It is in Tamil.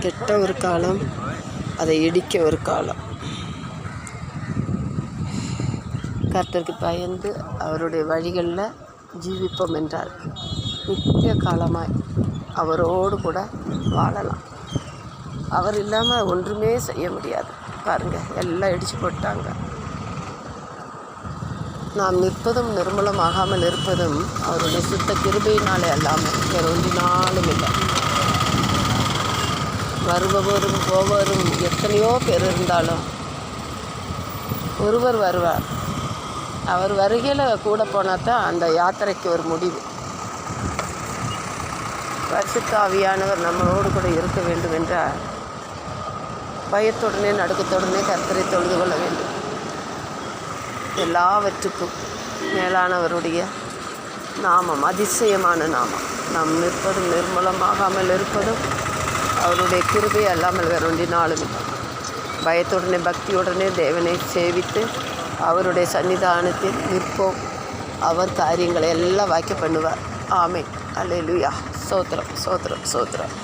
கெட்ட ஒரு காலம், அதை இடிக்க ஒரு காலம். கர்த்தருக்கு பயந்து அவருடைய வழிகளில் ஜீவிப்போம் என்றால் நித்திய காலமாய் அவரோடு கூட வாழலாம். அவர் இல்லாமல் ஒன்றுமே செய்ய முடியாது. பாருங்கள், எல்லாம் இடித்து போட்டாங்க. நாம் நிற்பதும் நிர்மூலமாகாமல் இருப்பதும் அவருடைய சுத்த கிருபையினாலே அல்லாமல் வேறு ஒன்றினாலும் இல்லை. வருபவரும் போவரும் எத்தனையோ பேர் இருந்தாலும் ஒருவர் வருவார். அவர் வருகையில் கூட போனால் தான் அந்த யாத்திரைக்கு ஒரு முடிவு. பரிசுத்த ஆவியானவர் நம்மளோடு கூட இருக்க வேண்டும் என்றால் பயத்துடனே நடுக்கத்துடனே கர்த்தரை தொழுது கொள்ள வேண்டும். எல்லாவற்றுக்கும் மேலானவருடைய நாமம் அதிசயமான நாமம். நாம் நிற்பதும் நிர்மூலமாகாமல் இருப்பதும் அவருடைய கிருபை அல்லாமல் வேறு ஒன்றினாலும் இல்லை. பயத்துடனே பக்தியுடனே தேவனை சேவித்து அவருடைய சன்னிதானத்தில் நிற்போம். அவர் காரியங்களை எல்லாம் வாக்கிய பண்ணுவார். ஆமென். அல்லேலூயா. ஸ்தோத்திரம், ஸ்தோத்திரம், ஸ்தோத்திரம்.